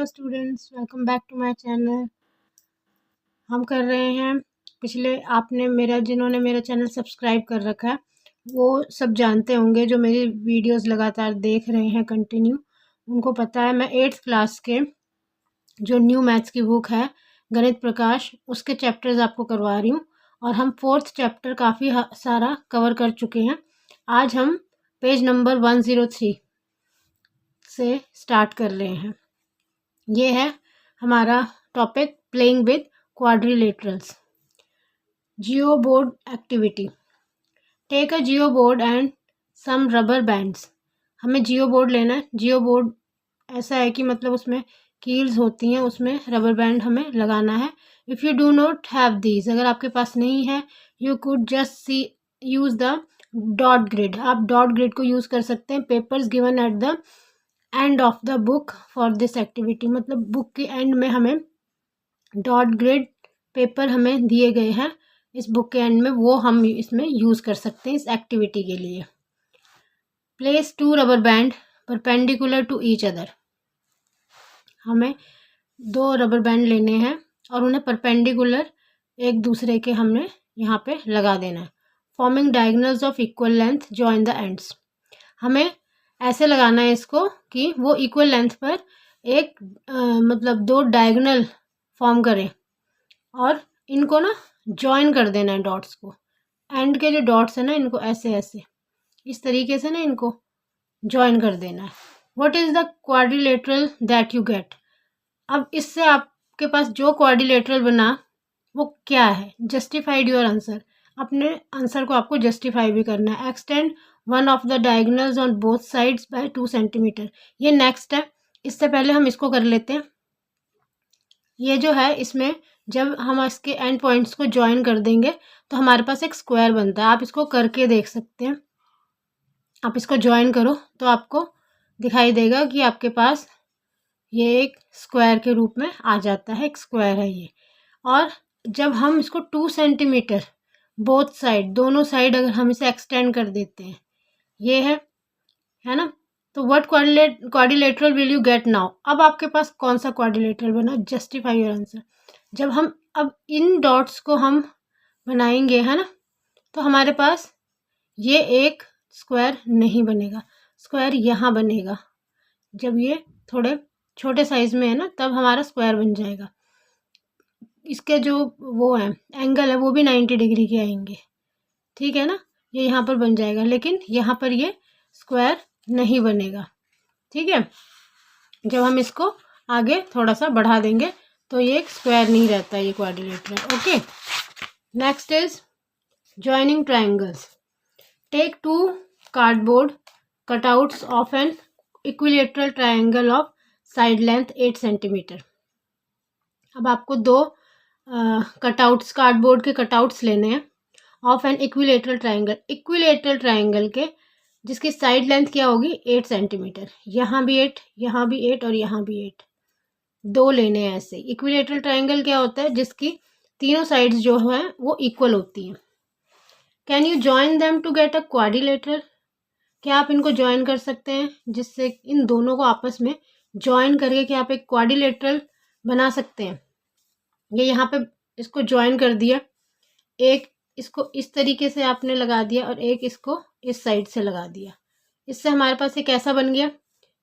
Hello students, welcome back to my channel. हम कर रहे हैं जिन्होंने मेरा चैनल सब्सक्राइब कर रखा है वो सब जानते होंगे, जो मेरी वीडियोस लगातार देख रहे हैं कंटिन्यू, उनको पता है। मैं 8th क्लास के जो न्यू मैथ्स की बुक है गणित प्रकाश, उसके चैप्टर्स आपको करवा रही हूँ और हम 4th चैप्टर काफ़ी सारा कवर कर चुके हैं। आज हम पेज नंबर 103 से स्टार्ट कर रहे हैं। ये है हमारा topic, playing with quadrilaterals. Geo board activity. Take a geo board and some rubber bands. हमें जियो बोर्ड लेना है। जियो बोर्ड ऐसा है कि मतलब उसमें कील्स होती हैं, उसमें रबर बैंड हमें लगाना है। If you do not have these, अगर आपके पास नहीं है, you could just use the dot grid. आप डॉट ग्रिड को यूज़ कर सकते हैं। Papers given at the end of the book for this activity, मतलब बुक के एंड में हमें डॉट ग्रिड पेपर हमें दिए गए हैं इस बुक के एंड में, वो हम इसमें यूज़ कर सकते हैं इस एक्टिविटी के लिए। Place 2 rubber band perpendicular to each other. हमें 2 रबर बैंड लेने हैं और उन्हें परपेंडिकुलर एक दूसरे के हमने यहाँ पे लगा देना है। Forming diagonals of equal length, join the ends. हमें ऐसे लगाना है इसको कि वो इक्वल लेंथ पर एक मतलब 2 डायगोनल फॉर्म करें और इनको ना जॉइन कर देना है डॉट्स को। एंड के जो डॉट्स हैं ना, इनको ऐसे ऐसे इस तरीके से ना इनको जॉइन कर देना है। What is the quadrilateral that you get. अब इससे आपके पास जो क्वाड्रिलेटरल बना वो क्या है। Justified your answer. अपने आंसर को आपको जस्टिफाई भी करना है। Extend one of the diagonals on both sides by 2 centimetre. ये नेक्स्ट है। इससे पहले हम इसको कर लेते हैं। ये जो है, इसमें जब हम इसके एंड पॉइंट्स को ज्वाइन कर देंगे तो हमारे पास एक स्क्वायर बनता है। आप इसको करके देख सकते हैं। आप इसको ज्वाइन करो तो आपको दिखाई देगा कि आपके पास ये एक स्क्वायर के रूप में आ जाता है। एक स्क्वायर है ये। और जब हम इसको 2 सेंटीमीटर बोथ साइड, दोनों साइड अगर हम इसे एक्सटेंड कर देते हैं, ये है ना, तो what quadrilateral will you get now. अब आपके पास कौन सा क्वाड्रिलेटरल बना। Justify your answer. जब हम अब इन डॉट्स को हम बनाएंगे, है ना, तो हमारे पास ये एक स्क्वायर नहीं बनेगा। स्क्वायर यहाँ बनेगा। जब ये थोड़े छोटे साइज में है ना, तब हमारा स्क्वायर बन जाएगा। इसके जो वो है एंगल है वो भी 90 डिग्री के आएंगे, ठीक है ना। ये यहाँ पर बन जाएगा, लेकिन यहाँ पर ये स्क्वायर नहीं बनेगा, ठीक है। जब हम इसको आगे थोड़ा सा बढ़ा देंगे तो ये एक स्क्वायर नहीं रहता, ये quadrilateral. Okay, next is joining triangles. Take 2 cardboard cutouts of an equilateral triangle of side length 8 centimetre. अब आपको 2 कटआउट्स, कार्डबोर्ड के कटआउट्स लेने हैं of an equilateral triangle. Equilateral triangle के जिसकी साइड लेंथ क्या होगी 8 सेंटीमीटर। यहाँ भी 8, यहाँ भी 8 और यहाँ भी 8। 2 लेने हैं ऐसे। इक्विलेटरल ट्रायंगल क्या होता है, जिसकी तीनों साइड्स जो है वो इक्वल होती हैं। Can you join them to get a quadrilateral. क्या आप इनको ज्वाइन कर सकते हैं, जिससे इन दोनों को आपस में ज्वाइन करके क्या आप एक क्वाड्रिलेटरल बना सकते हैं। ये यहाँ पे इसको ज्वाइन कर दिया, एक इसको इस तरीके से आपने लगा दिया और एक इसको इस साइड से लगा दिया। इससे हमारे पास एक ऐसा बन गया,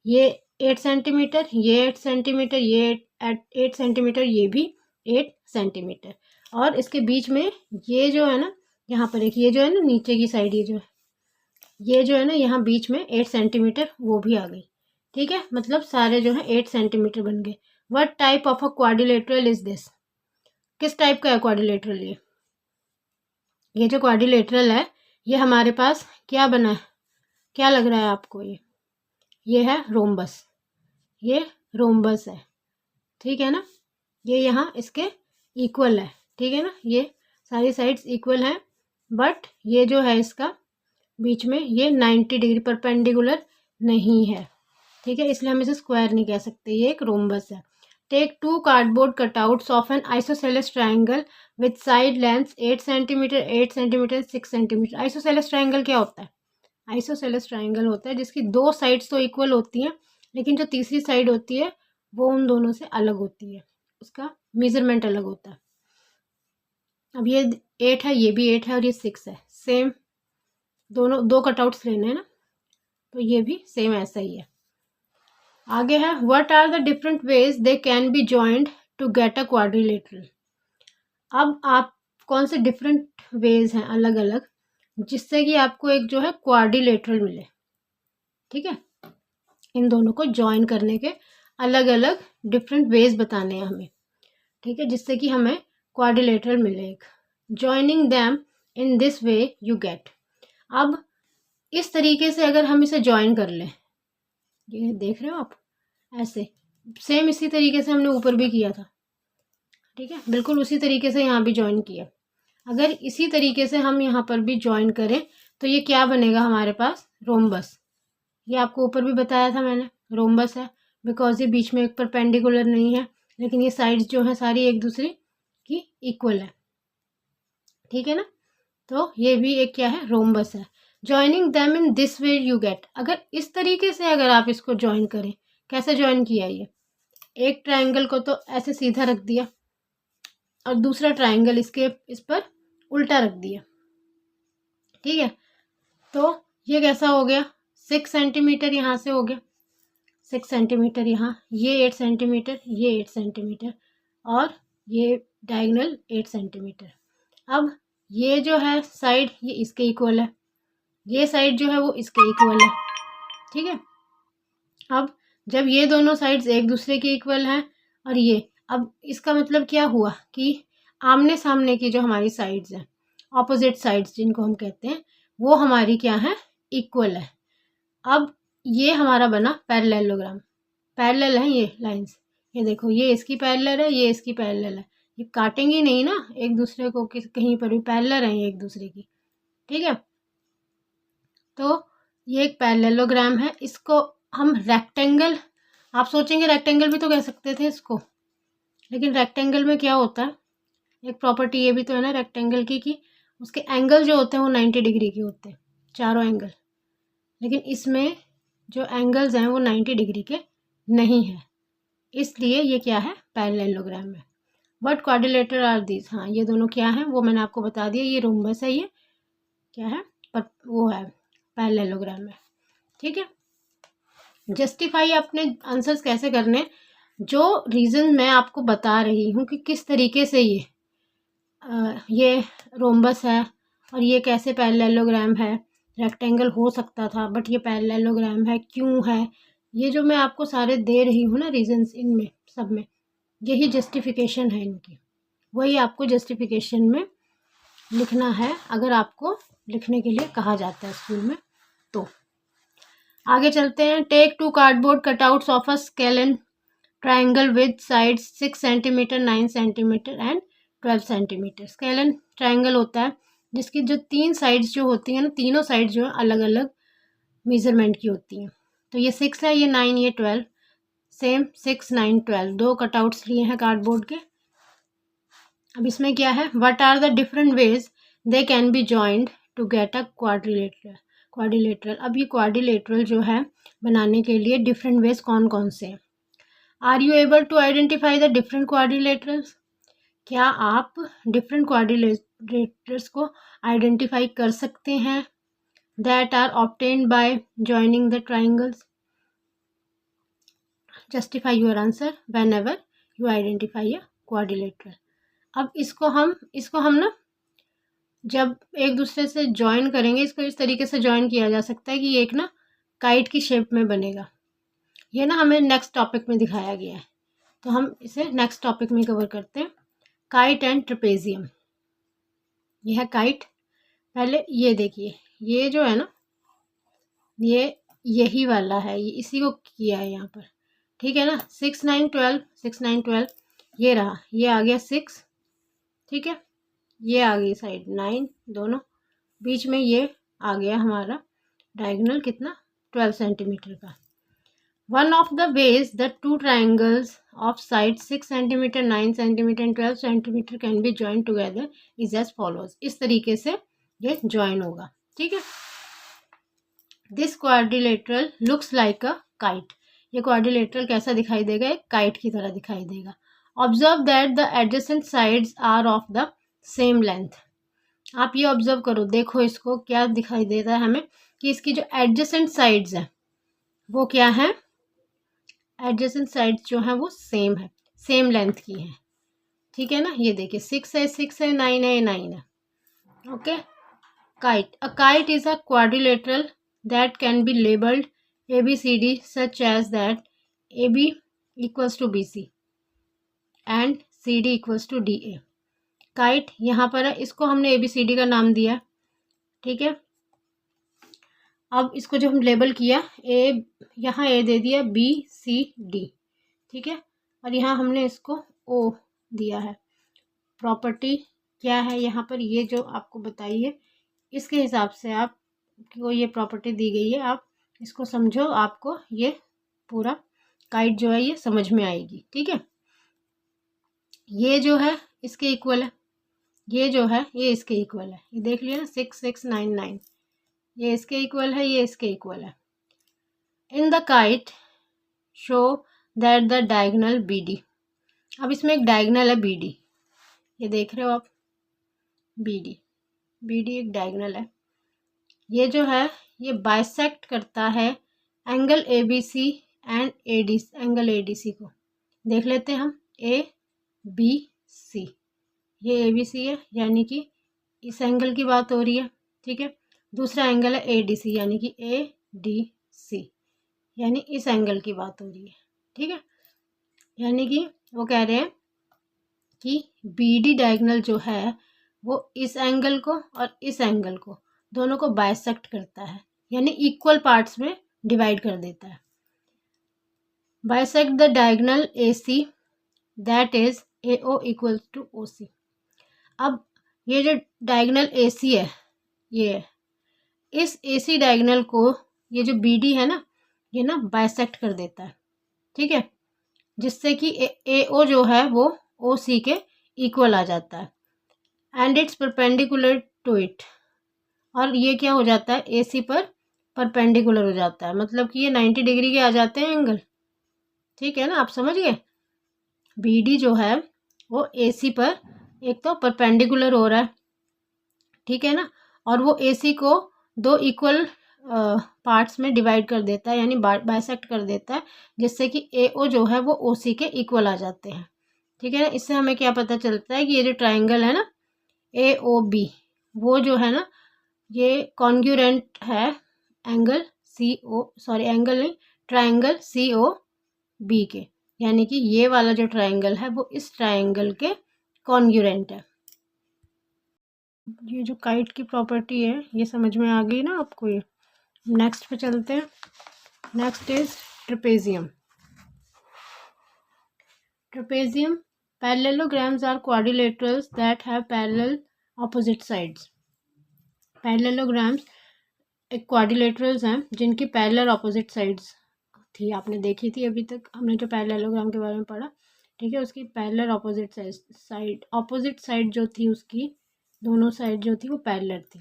ये 8 सेंटीमीटर, ये 8 सेंटीमीटर, ये 8 सेंटीमीटर, ये भी 8 सेंटीमीटर। और इसके बीच में ये जो है ना, यहाँ पर एक ये जो है ना नीचे की साइड, ये जो है ना यहाँ बीच में 8 सेंटीमीटर वो भी आ गई, ठीक है। मतलब सारे जो है 8 सेंटीमीटर बन गए। What type of a quadrilateral is this. किस टाइप का है क्वाड्रिलेटरल। ये जो क्वाड्रिलेटरल है ये हमारे पास क्या बना है, क्या लग रहा है आपको। ये है रोम्बस। ये रोम्बस है, ठीक है ना। ये यहाँ इसके इक्वल है, ठीक है ना। ये सारी साइड्स इक्वल हैं, बट ये जो है इसका बीच में ये 90 डिग्री परपेंडिकुलर नहीं है, ठीक है। इसलिए हम इसे स्क्वायर नहीं कह सकते, ये एक रोम्बस है। Take 2 cardboard cutouts of an isosceles triangle with side length 8 centimetre, 8 centimetre, 6 centimetre. Isosceles triangle क्या होता है। आइसोसेलेस ट्रायंगल होता है जिसकी 2 साइड्स तो इक्वल होती हैं, लेकिन जो तीसरी साइड होती है वो उन दोनों से अलग होती है, उसका मेजरमेंट अलग होता है। अब ये 8 है, ये भी 8 है और ये 6 है, सेम दोनों, दो कटआउट्स लेने हैं ना, तो ये भी सेम ऐसा ही है। आगे है what are the different ways they can be joined to get a quadrilateral. अब आप कौन से डिफरेंट वेज हैं अलग अलग जिससे कि आपको एक जो है क्वाड्रिलेटरल मिले, ठीक है। इन दोनों को जॉइन करने के अलग अलग डिफरेंट वेज बताने हैं हमें, ठीक है, जिससे कि हमें क्वाड्रिलेटरल मिले एक। Joining them in this way you get. अब इस तरीके से अगर हम इसे जॉइन कर लें, ये देख रहे हो आप, ऐसे सेम इसी तरीके से हमने ऊपर भी किया था, ठीक है, बिल्कुल उसी तरीके से यहाँ भी ज्वाइन किया। अगर इसी तरीके से हम यहाँ पर भी ज्वाइन करें तो ये क्या बनेगा हमारे पास, रोम्बस। ये आपको ऊपर भी बताया था मैंने, रोम्बस है बिकॉज ये बीच में एक परपेंडिकुलर नहीं है, लेकिन ये साइड्स जो है सारी एक दूसरे की इक्वल है, ठीक है ना। तो ये भी एक क्या है, रोम्बस है। Joining them in this way you get. अगर इस तरीके से अगर आप इसको ज्वाइन करें, कैसे ज्वाइन किया, ये एक ट्रायंगल को तो ऐसे सीधा रख दिया और दूसरा ट्रायंगल इसके इस पर उल्टा रख दिया, ठीक है। तो ये कैसा हो गया, 6 सेंटीमीटर यहाँ से हो गया, 6 सेंटीमीटर यहाँ, ये 8 सेंटीमीटर, ये 8 सेंटीमीटर और ये डायगोनल 8 सेंटीमीटर। अब ये जो है साइड ये इसके इक्वल है, ये साइड जो है वो इसके इक्वल है, ठीक है। अब जब ये दोनों साइड्स एक दूसरे के इक्वल हैं और ये, अब इसका मतलब क्या हुआ कि आमने सामने की जो हमारी साइड्स हैं, ऑपोजिट साइड्स जिनको हम कहते हैं, वो हमारी क्या है, इक्वल है। अब ये हमारा बना पैरेललोग्राम। पैरेलल है ये लाइंस, ये देखो, ये इसकी पैरेलल है, ये इसकी पैरेलल है, ये काटेंगी नहीं ना एक दूसरे को, कहीं पर भी पैरेलल है ये एक दूसरे की, ठीक है। तो ये एक पैरेललोग्राम है, इसको हम रेक्टेंगल, आप सोचेंगे रेक्टेंगल भी तो कह सकते थे इसको, लेकिन रेक्टेंगल में क्या होता है, एक प्रॉपर्टी ये भी तो है ना रेक्टेंगल की कि उसके एंगल जो होते हैं वो 90 डिग्री के होते हैं, चारों एंगल, लेकिन इसमें जो एंगल्स हैं वो 90 डिग्री के नहीं है, इसलिए ये क्या है, पैरेललोग्राम है। व्हाट क्वाड्रिलेटरल आर दीज, हाँ ये दोनों क्या हैं वो मैंने आपको बता दिया, ये रोम्बस है, ये क्या है, पर वो है पैरेललोग्राम है, ठीक है। जस्टिफाई अपने आंसर्स कैसे करने, जो रीज़न मैं आपको बता रही हूँ कि किस तरीके से ये रोम्बस है और ये कैसे पैरेललोग्राम है, रेक्टेंगल हो सकता था बट ये पैरेललोग्राम है, क्यों है, ये जो मैं आपको सारे दे रही हूँ ना रीजंस, इनमें सब में यही जस्टिफिकेशन है इनकी, वही आपको जस्टिफिकेशन में लिखना है अगर आपको लिखने के लिए कहा जाता है स्कूल में। तो आगे चलते हैं। Take 2 cardboard cutouts of a scalene triangle with sides 6 centimetre, 9 centimetre and 12 centimetre. Scalene triangle होता है जिसकी जो 3 साइड्स जो होती हैं ना, तीनों साइड्स जो है अलग अलग मेजरमेंट की होती हैं। तो ये 6 है, ये 9, ये 12, सेम 6, 9, 12 दो कटआउट्स लिए हैं कार्डबोर्ड के। अब इसमें क्या है, what are the different ways they can be joined to get a quadrilateral. अब ये क्वाड्रिलेटरल जो है बनाने के लिए डिफरेंट वेज कौन कौन से हैं। Are you able to identify the different quadrilaterals, क्या आप डिफरेंट क्वाड्रिलेटरल्स को आइडेंटिफाई कर सकते हैं that are obtained by joining the triangles. Justify your answer whenever you identify a quadrilateral. अब इसको हम ना जब एक दूसरे से ज्वाइन करेंगे, इसको इस तरीके से ज्वाइन किया जा सकता है कि एक ना काइट की शेप में बनेगा। ये ना हमें नेक्स्ट टॉपिक में दिखाया गया है, तो हम इसे नेक्स्ट टॉपिक में कवर करते हैं। काइट एंड ट्रेपेजियम, ये है काइट। पहले ये देखिए, ये जो है ना, ये यही वाला है, ये इसी को किया है यहाँ पर, ठीक है ना। 6, 9, 12, 6, 9, 12 ये रहा, ये आ गया 6, ठीक है, ये आ गई साइड 9, दोनों बीच में ये आ गया हमारा डायगोनल कितना, 12 सेंटीमीटर का। One of the ways the 2 triangles of side 6 centimetre, 9 centimetre and 12 centimetre can be join together is as follows. इस तरीके से ये ज्वाइन होगा, ठीक है। This quadrilateral looks like a kite, ये क्वाड्रिलेटरल कैसा दिखाई देगा, एक काइट की तरह दिखाई देगा। Observe that the adjacent sides are of the same length. आप ये ऑब्जर्व करो, देखो इसको क्या दिखाई देता है हमें कि इसकी जो एडजेसेंट साइड्स है वो क्या है, एडजेसेंट साइड्स जो है वो सेम है, सेम लेंथ की है, ठीक है ना। ये देखिए 6 है 6 है, 9 है 9 है। Okay, kite, a kite is a quadrilateral that can be labelled ABCD such as that AB equals to BC and CD equals to DA। Kite यहाँ पर है, इसको हमने ABCD का नाम दिया, ठीक है। अब इसको जो हम लेबल किया, ए, यहाँ ए दे दिया, BCD, ठीक है, और यहाँ हमने इसको O दिया है। प्रॉपर्टी क्या है यहाँ पर, ये जो आपको बताई है इसके हिसाब से आपको ये प्रॉपर्टी दी गई है, आप इसको समझो, आपको ये पूरा काइट जो है ये समझ में आएगी, ठीक है। ये जो है इसके इक्वल है, ये जो है ये इसके इक्वल है, ये देख लिया ना 6 6 9 9, ये इसके इक्वल है, ये इसके इक्वल है। In the kite show that the diagonal BD, अब इसमें एक डायगोनल है BD, ये देख रहे हो आप, BD एक डायगोनल है, ये जो है ये बाइसेक्ट करता है angle ABC and angle ADC को। देख लेते हैं हम, ABC, ये ABC है यानी कि इस एंगल की बात हो रही है, ठीक है। दूसरा एंगल है ADC यानी कि ADC, यानी इस एंगल की बात हो रही है, ठीक है। यानी कि वो कह रहे हैं कि BD डायगोनल जो है वो इस एंगल को और इस एंगल को दोनों को बाइसेक्ट करता है, यानी इक्वल पार्ट्स में डिवाइड कर देता है। Bisect the diagonal AC that is AO equals to OC। अब ये जो डायगोनल AC है, ये इस AC डायगोनल को ये जो BD है ना, ये ना बाइसेक्ट कर देता है, ठीक है, जिससे कि AO जो है वो OC के इक्वल आ जाता है and it's perpendicular to it, और ये क्या हो जाता है, AC पर परपेंडिकुलर हो जाता है, मतलब कि ये 90 डिग्री के आ जाते हैं एंगल, ठीक है ना, आप समझ गए। BD जो है वो AC पर एक तो परपेंडिकुलर हो रहा है, ठीक है ना, और वो AC को दो इक्वल पार्ट्स में डिवाइड कर देता है, यानी बाइसेक्ट कर देता है, जिससे कि AO जो है वो OC के इक्वल आ जाते हैं, ठीक है ना। इससे हमें क्या पता चलता है कि ये जो ट्राइंगल है ना AOB, वो जो है ना ये कॉन्ग्रुएंट है एंगल एंगल नहीं, ट्राइंगल COB के, यानी कि ये वाला जो ट्राइंगल है वो इस ट्राइंगल के कॉन्ग्रुएंट है। ये जो काइट की प्रॉपर्टी है ये समझ में आ गई ना आपको। ये नेक्स्ट पे चलते हैं। Next is trapezium. Trapezium parallelograms are quadrilaterals that have parallel opposite sides. Parallelograms एक क्वाड्रिलेटरल्स हैं जिनकी पैरेलल ऑपोजिट साइड्स थी, आपने देखी थी अभी तक हमने जो पैरेललोग्राम के बारे में पढ़ा, ठीक है। उसकी पैरेलल ऑपोजिट साइड जो थी उसकी दोनों साइड जो थी वो पैरेलल थी।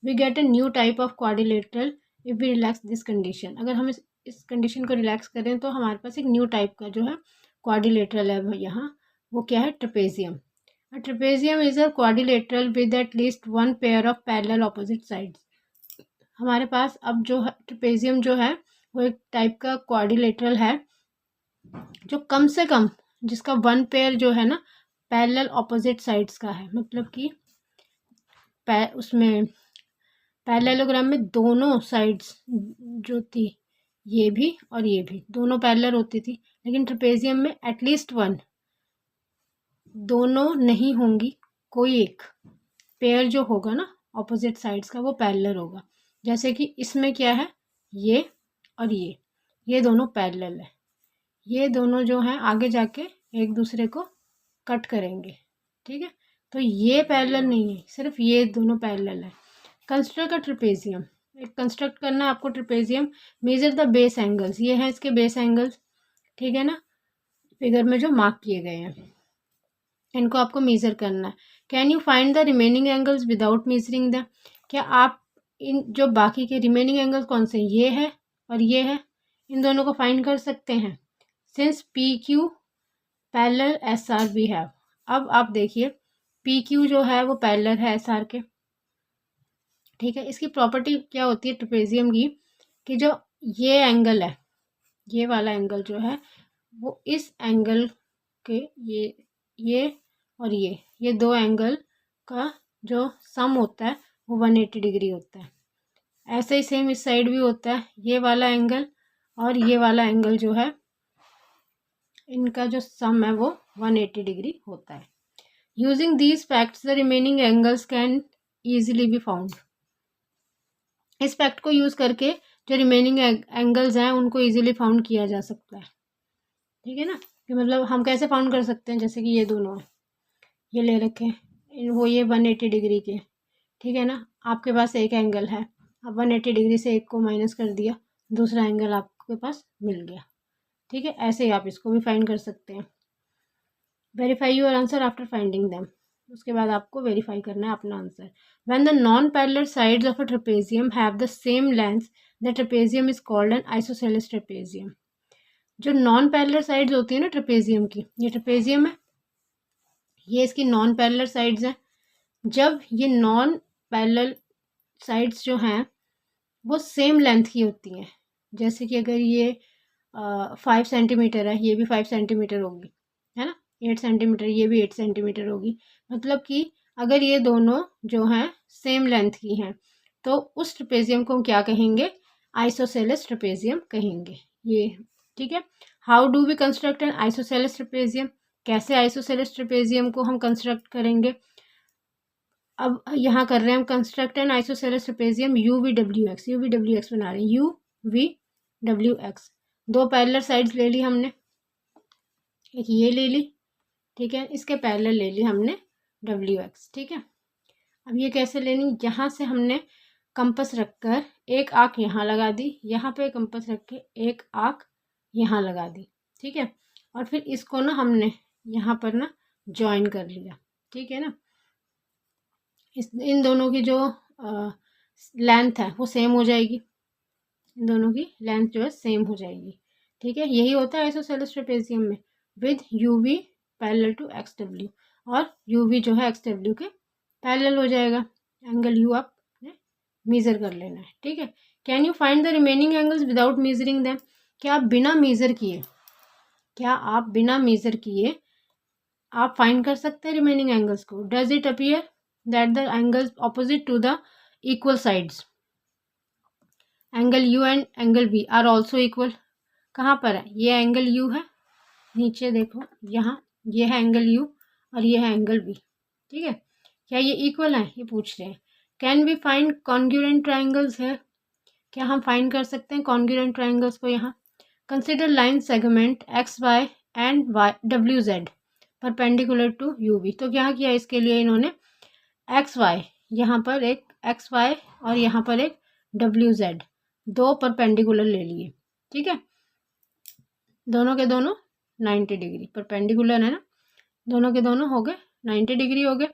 We get a new type of quadrilateral if we relax this condition. अगर हम इस कंडीशन को रिलैक्स करें तो हमारे पास एक न्यू टाइप का जो है क्वाड्रिलेटरल है यहाँ, वो क्या है, trapezium. A trapezium is a quadrilateral with at least one pair of parallel opposite sides। हमारे पास अब जो है ट्रेपेजियम जो है वो एक टाइप का क्वाड्रिलेटरल है जो कम से कम जिसका वन पेयर जो है ना पैरेलल ऑपोजिट साइड्स का है, मतलब कि उसमें पैरेललोग्राम में दोनों साइड्स जो थी ये भी और ये भी दोनों पैरेलल होती थी, लेकिन ट्रेपेजियम में एटलीस्ट वन, दोनों नहीं होंगी, कोई एक पेयर जो होगा ना ऑपोजिट साइड्स का वो पैरेलल होगा। जैसे कि इसमें क्या है, ये और ये दोनों पैरेलल है, ये दोनों जो हैं आगे जाके एक दूसरे को कट करेंगे, ठीक है। तो ये पैरेलल नहीं है, सिर्फ ये दोनों पैरेलल है। कंस्ट्रक्ट अ ट्रेपेजियम, एक कंस्ट्रक्ट करना है आपको trapezium. Measure the base angles, ये हैं इसके बेस एंगल्स, ठीक है ना, फिगर में जो मार्क किए गए हैं इनको आपको मेज़र करना है। Can you find the remaining angles without measuring the, क्या आप इन जो बाकी के रिमेनिंग एंगल्स कौन से, ये है और ये है, इन दोनों को फाइंड कर सकते हैं। Since P Q parallel S R we have. अब आप देखिए पी क्यू जो है वो पैरेलल है एस आर के, ठीक है। इसकी प्रॉपर्टी क्या होती है ट्रेपेजियम की, कि जो ये एंगल है, ये वाला एंगल जो है वो इस एंगल के ये और ये दो एंगल का जो सम होता है वो 180 डिग्री होता है। ऐसे ही सेम इस साइड भी होता है, ये वाला एंगल और ये वाला एंगल जो है इनका जो सम है वो 180 डिग्री होता है। Using these facts the remaining angles can easily be found. इस फैक्ट को यूज़ करके जो रिमेनिंग एंगल्स हैं उनको ईजिली फाउंड किया जा सकता है, ठीक है ना। कि मतलब हम कैसे फाउंड कर सकते हैं, जैसे कि ये दोनों हैं, ये ले रखे हैं वो ये 180 डिग्री के, ठीक है ना। आपके पास एक एंगल है, अब 180 डिग्री से एक को माइनस कर दिया, दूसरा एंगल आपके पास मिल गया, ठीक है। ऐसे ही आप इसको भी फाइंड कर सकते हैं। Verify your answer after finding them. उसके बाद आपको वेरीफाई करना है अपना answer. When the non parallel sides of a trapezium have the same length the trapezium is called an isosceles trapezium. जो नॉन पैरेलल साइड्स होती है ना ट्रेपेजियम की, ये ट्रेपेजियम है, ये इसकी नॉन पैरेलल साइड्स हैं। जब ये नॉन पैरेलल साइड्स जो हैं वो सेम लेंथ की होती हैं, जैसे कि अगर ये 5 सेंटीमीटर है, ये भी 5 सेंटीमीटर होगी, है ना। 8 सेंटीमीटर, ये भी 8 सेंटीमीटर होगी। मतलब कि अगर ये दोनों जो हैं सेम लेंथ की हैं तो उस ट्रेपेजियम को हम क्या कहेंगे, आइसोसेलेस ट्रेपेजियम कहेंगे ये, ठीक है। How do we construct an isosceles trapezium. कैसे आइसोसेलेस ट्रेपेजियम को हम कंस्ट्रक्ट करेंगे। अब यहाँ कर रहे हैं हम construct an isosceles trapezium you V W x बना रहे हैं, यू वी डब्ल्यू एक्स। दो पैरेलल साइड्स ले ली हमने, एक ये ले ली, ठीक है, इसके पैरेलल ले ली हमने डब्ल्यू एक्स, ठीक है। अब ये कैसे लेनी, यहाँ से हमने कंपस रखकर एक आँख यहाँ लगा दी, यहाँ पे कंपस रख के एक आँख यहाँ लगा दी, ठीक है। और फिर इसको ना हमने यहाँ पर ना ज्वाइन कर लिया, ठीक है ना। इन दोनों की जो लेंथ है वो सेम हो जाएगी, इन दोनों की लेंथ जो है सेम हो जाएगी, ठीक है। यही होता है आइसोसेलेस ट्रेपेजियम में, with U V parallel to X W, और यू वी जो है एक्स डब्ल्यू के पैरेलल हो जाएगा। एंगल यू आप मेज़र कर लेना है, ठीक है। Can you find the remaining angles without measuring them. क्या आप बिना मेज़र किए आप फाइंड कर सकते हैं रिमेनिंग एंगल्स को। Does it appear that the angles opposite to the equal sides, angle U and angle B are also equal. कहाँ पर है, ये एंगल यू है, नीचे देखो यहाँ ये है एंगल यू और ये है एंगल बी, ठीक है। क्या ये इक्वल है, ये पूछ रहे हैं। Can we find congruent triangles है। क्या हम फाइंड कर सकते हैं कॉन्ग्रुएंट ट्राइंगल्स को यहाँ। Consider line segment X Y and Y W Z perpendicular to U V. तो क्या किया इसके लिए इन्होंने एक्स वाई, यहाँ पर एक एक्स वाई और यहाँ पर एक डब्ल्यू जेड, दो परपेंडिकुलर ले लिए, ठीक है। दोनों के दोनों 90 डिग्री परपेंडिकुलर है ना, दोनों के दोनों हो गए 90 डिग्री हो गए।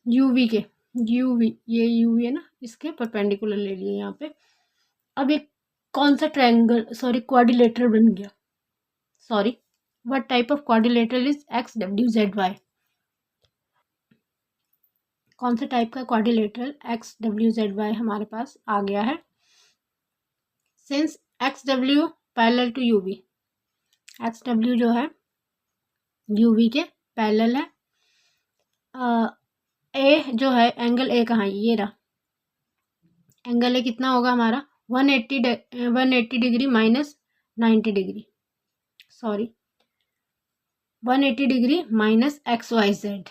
यूवी के, यूवी ये यूवी है ना, इसके परपेंडिकुलर ले लिए यहाँ पे। अब एक कौन सा ट्रायंगल क्वाड्रिलेटरल बन गया, what type of quadrilateral is X W Z Y. कौन से टाइप का quadrilateral X W Z Y हमारे पास आ गया है। Since X W parallel to U V, X W जो है यू वी के पैरेलल है। ए जो है एंगल ए कहाँ है, ये रहा एंगल ए, कितना होगा हमारा 180 degree minus 90 degree, 180 degree minus X Y Z.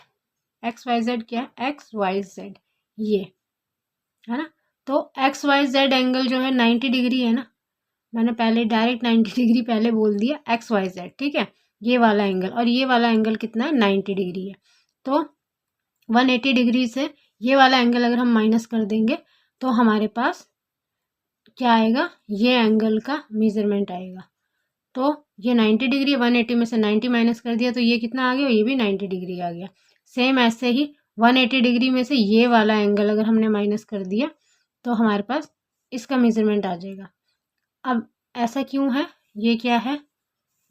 X Y Z क्या है, एक्स वाई जेड ये है ना। तो एक्स वाई जेड एंगल जो है 90 डिग्री है ना, मैंने पहले डायरेक्ट 90 डिग्री पहले बोल दिया एक्स वाई जेड, ठीक है। ये वाला एंगल और ये वाला एंगल कितना है 90 डिग्री है। तो 180 डिग्री से ये वाला एंगल अगर हम माइनस कर देंगे तो हमारे पास क्या आएगा, ये एंगल का मेजरमेंट आएगा। तो ये 90 डिग्री, 180 में से 90 माइनस कर दिया तो ये कितना आ गया, ये भी 90 डिग्री आ गया। सेम ऐसे ही 180 डिग्री में से ये वाला एंगल अगर हमने माइनस कर दिया तो हमारे पास इसका मेजरमेंट आ जाएगा। अब ऐसा क्यों है, ये क्या है,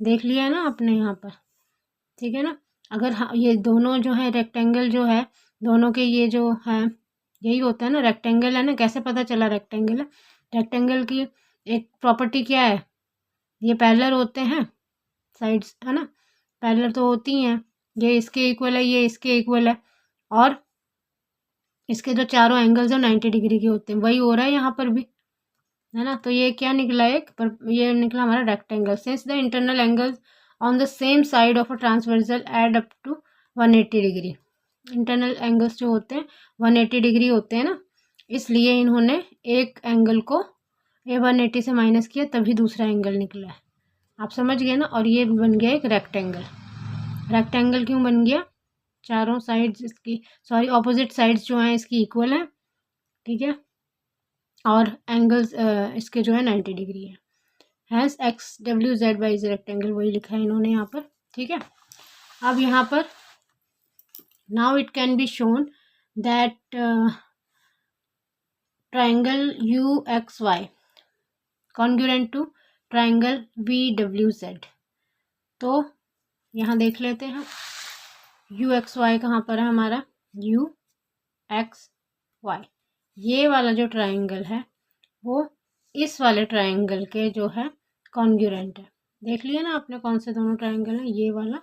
देख लिया ना आपने यहाँ पर, ठीक है ना। अगर ये दोनों जो है रेक्टेंगल जो है, दोनों के ये जो है यही होता है ना, रेक्टेंगल है ना। कैसे पता चला रेक्टेंगल है? रेक्टेंगल की एक प्रॉपर्टी क्या है, ये पैरेलल होते हैं साइड्स, है ना, पैरेलल तो होती हैं। ये इसके इक्वल है, ये इसके इक्वल है, और इसके जो चारों एंगल्स हैं 90 डिग्री के होते हैं। वही हो रहा है यहाँ पर भी, है ना। तो ये क्या निकला, एक पर ये निकला हमारा rectangle. Since the internal angles on the same side of a transversal add up to 180 degree. Internal angles जो होते हैं 180 डिग्री होते हैं ना, इसलिए इन्होंने एक एंगल को 180 से माइनस किया, तभी दूसरा एंगल निकला है। आप समझ गए ना। और ये बन गया एक रेक्टेंगल। रेक्टेंगल क्यों बन गया? चारों साइड्स इसकी, सॉरी ऑपोजिट साइड्स जो हैं इसकी इक्वल हैं, ठीक है, और एंगल्स इसके जो है 90 डिग्री है। Hence X W Z Y is rectangle, वही लिखा है इन्होंने यहाँ पर, ठीक है। अब यहाँ पर now it can be shown that triangle U X Y congruent to triangle V W Z. तो यहाँ देख लेते हैं यू एक्स वाई कहाँ पर है हमारा, यू एक्स वाई, ये वाला जो ट्राइंगल है वो इस वाले ट्राइंगल के जो है कॉन्ग्रुएंट है। देख लिया ना आपने कौन से दोनों ट्राइंगल हैं, ये वाला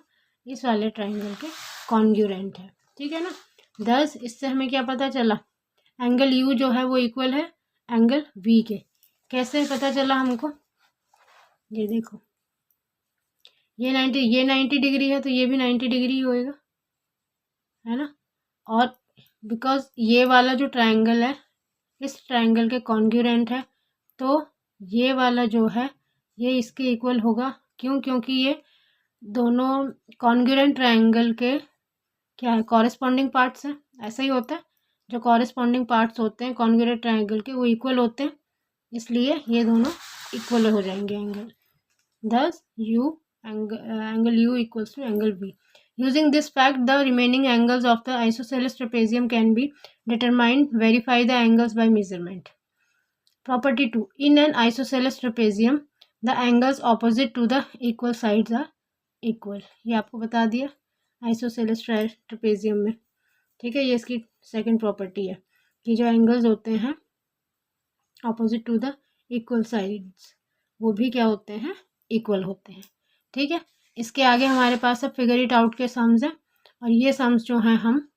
इस वाले ट्राइंगल के कॉन्ग्रुएंट है, ठीक है ना। दस इससे हमें क्या पता चला, एंगल यू जो है वो इक्वल है एंगल वी के। कैसे पता चला हमको, ये देखो, ये 90 डिग्री है तो ये भी 90 डिग्री ही होएगा, है ना। और बिकॉज ये वाला जो ट्राइंगल है इस ट्राइंगल के कॉन्ग्रुएंट है, तो ये वाला जो है ये इसके इक्वल होगा। क्यों? क्योंकि ये दोनों कॉन्ग्रुएंट ट्राइंगल के क्या है, कॉरेस्पॉन्डिंग पार्ट्स हैं। ऐसा ही होता है, जो कॉरेस्पॉन्डिंग पार्ट्स होते हैं कॉन्ग्रुएंट ट्राइंगल के वो इक्वल होते हैं, इसलिए ये दोनों इक्वल हो जाएंगे angle. thus angle u equals to angle v. Using this fact, the remaining angles of the isosceles trapezium can be determined. Verify the angles by measurement. Property 2. In an isosceles trapezium, the angles opposite to the equal sides are equal. ये आपको बता दिया isosceles trapezium में, ठीक है। ये इसकी second property है कि जो एंगल्स होते हैं opposite to the equal sides वो भी क्या होते हैं, इक्वल होते हैं, ठीक है। इसके आगे हमारे पास अब फिगर इट आउट के सम्स हैं, और ये सम्स जो हैं हम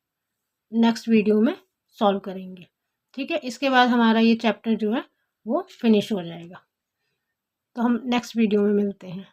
नेक्स्ट वीडियो में सॉल्व करेंगे, ठीक है। इसके बाद हमारा ये चैप्टर जो है वो फिनिश हो जाएगा। तो हम नेक्स्ट वीडियो में मिलते हैं।